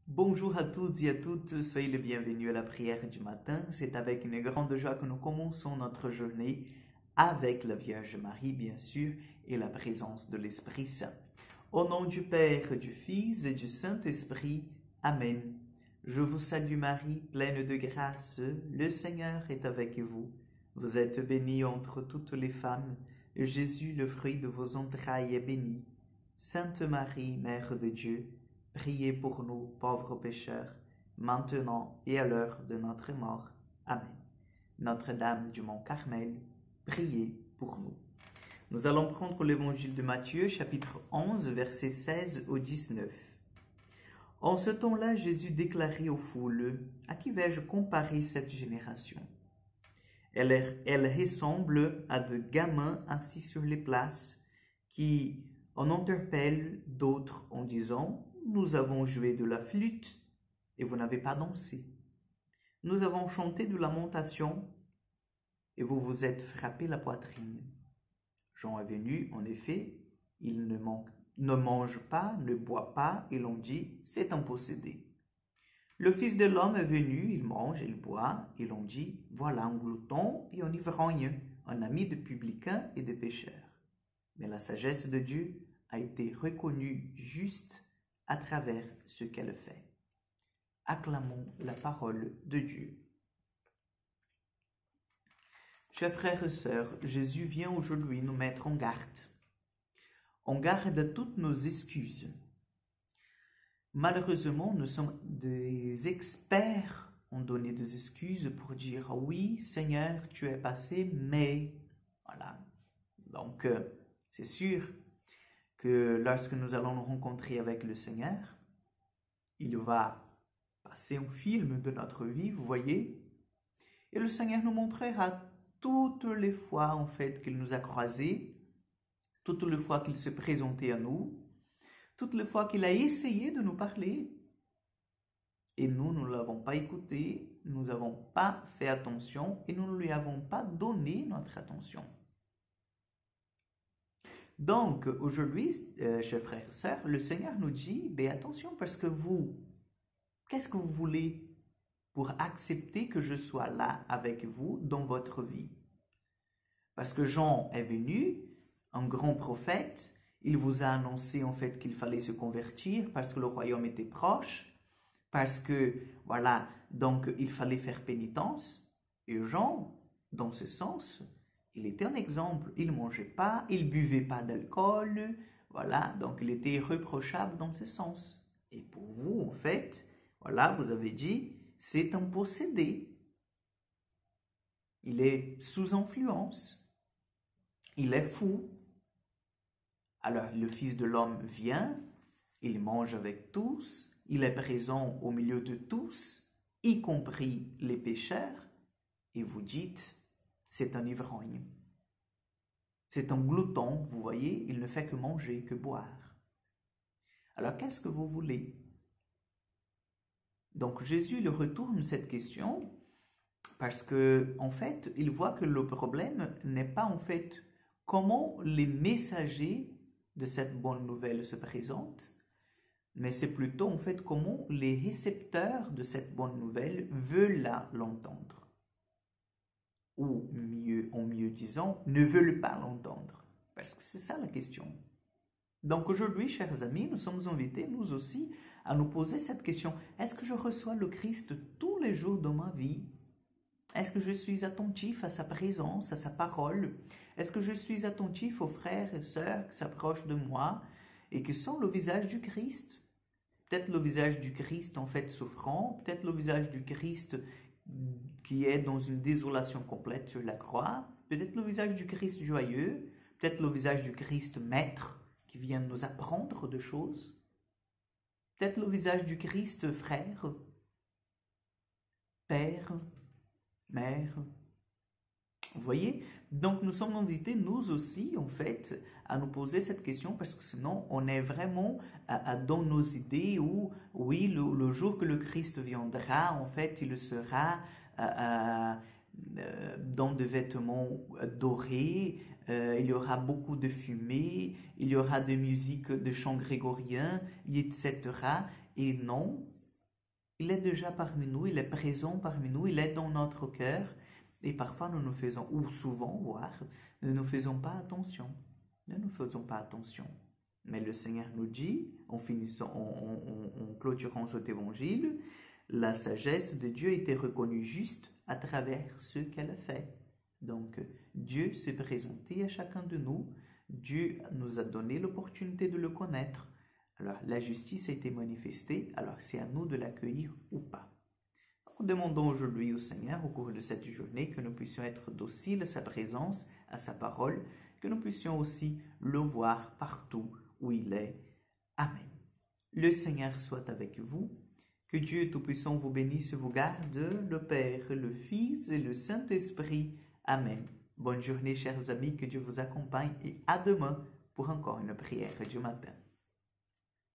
Bonjour à toutes et à toutes, soyez les bienvenus à la prière du matin. C'est avec une grande joie que nous commençons notre journée avec la Vierge Marie, bien sûr, et la présence de l'Esprit Saint. Au nom du Père, du Fils et du Saint-Esprit, Amen. Je vous salue Marie, pleine de grâce, le Seigneur est avec vous. Vous êtes bénie entre toutes les femmes, et Jésus, le fruit de vos entrailles, est béni. Sainte Marie, Mère de Dieu, priez pour nous, pauvres pécheurs, maintenant et à l'heure de notre mort. Amen. Notre-Dame du Mont Carmel, priez pour nous. Nous allons prendre l'évangile de Matthieu, chapitre 11, versets 16 au 19. En ce temps-là, Jésus déclarait aux foules, « À qui vais-je comparer cette génération ? Elle ressemble à de gamins assis sur les places qui en interpellent d'autres en disant, « Nous avons joué de la flûte et vous n'avez pas dansé. Nous avons chanté de lamentation et vous vous êtes frappé la poitrine. » Jean est venu, en effet, il ne mange pas, ne boit pas, et l'on dit, c'est un possédé. Le Fils de l'homme est venu, il mange, il boit, et l'on dit, voilà un glouton et un ivrogne, un ami de publicains et de pécheurs. Mais la sagesse de Dieu a été reconnue juste à travers ce qu'elle fait. Acclamons la parole de Dieu. Chers frères et sœurs, Jésus vient aujourd'hui nous mettre en garde. En garde de toutes nos excuses. Malheureusement, nous sommes des experts en donner des excuses pour dire « Oui, Seigneur, tu es passé, mais... » Voilà. Donc, c'est sûr que lorsque nous allons nous rencontrer avec le Seigneur, il va passer un film de notre vie, vous voyez, et le Seigneur nous montrera toutes les fois, en fait, qu'il nous a croisés, toutes les fois qu'il se présentait à nous, toutes les fois qu'il a essayé de nous parler, et nous ne l'avons pas écouté, nous n'avons pas fait attention, et nous ne lui avons pas donné notre attention. Donc, aujourd'hui, chers frères et sœurs, le Seigneur nous dit, ben attention, parce que vous, qu'est-ce que vous voulez pour accepter que je sois là avec vous dans votre vie? Parce que Jean est venu, un grand prophète, il vous a annoncé en fait qu'il fallait se convertir parce que le royaume était proche, parce que, voilà, donc il fallait faire pénitence. Et Jean, dans ce sens, il était un exemple. Il ne mangeait pas, il ne buvait pas d'alcool, voilà, donc il était irréprochable dans ce sens. Et pour vous, en fait, voilà, vous avez dit, c'est un possédé. Il est sous influence. Il est fou. Alors le Fils de l'homme vient, il mange avec tous, il est présent au milieu de tous, y compris les pécheurs, et vous dites, c'est un ivrogne. C'est un glouton, vous voyez, il ne fait que manger, que boire. Alors qu'est-ce que vous voulez? Donc Jésus il retourne cette question parce que en fait, il voit que le problème n'est pas en fait comment les messagers de cette bonne nouvelle se présentent, mais c'est plutôt en fait comment les récepteurs de cette bonne nouvelle veulent l'entendre. Ou en mieux disant, ne veulent pas l'entendre. Parce que c'est ça la question. Donc aujourd'hui, chers amis, nous sommes invités, nous aussi, à nous poser cette question. Est-ce que je reçois le Christ tous les jours de ma vie? Est-ce que je suis attentif à sa présence, à sa parole? Est-ce que je suis attentif aux frères et sœurs qui s'approchent de moi et qui sont le visage du Christ? Peut-être le visage du Christ en fait souffrant, peut-être le visage du Christ qui est dans une désolation complète sur la croix, peut-être le visage du Christ joyeux, peut-être le visage du Christ maître qui vient nous apprendre des choses, peut-être le visage du Christ frère, père, mère. Vous voyez? Donc nous sommes invités, nous aussi, en fait, à nous poser cette question parce que sinon on est vraiment dans nos idées où, oui, le jour que le Christ viendra, en fait, il sera dans des vêtements dorés, il y aura beaucoup de fumée, il y aura de musique, de chants grégoriens, etc. Et non, Il est déjà parmi nous, il est présent parmi nous, il est dans notre cœur. Et parfois nous nous faisons, ou souvent, voire, nous ne nous faisons pas attention. Ne nous faisons pas attention. Mais le Seigneur nous dit, en finissant, en clôturant cet évangile, la sagesse de Dieu était reconnue juste à travers ce qu'elle a fait. Donc, Dieu s'est présenté à chacun de nous. Dieu nous a donné l'opportunité de le connaître. Alors, la justice a été manifestée, alors c'est à nous de l'accueillir ou pas. Donc, demandons aujourd'hui au Seigneur, au cours de cette journée, que nous puissions être dociles à sa présence, à sa parole, que nous puissions aussi le voir partout où il est. Amen. Le Seigneur soit avec vous. Que Dieu Tout-Puissant vous bénisse et vous garde, le Père, le Fils et le Saint-Esprit. Amen. Bonne journée, chers amis, que Dieu vous accompagne et à demain pour encore une prière du matin.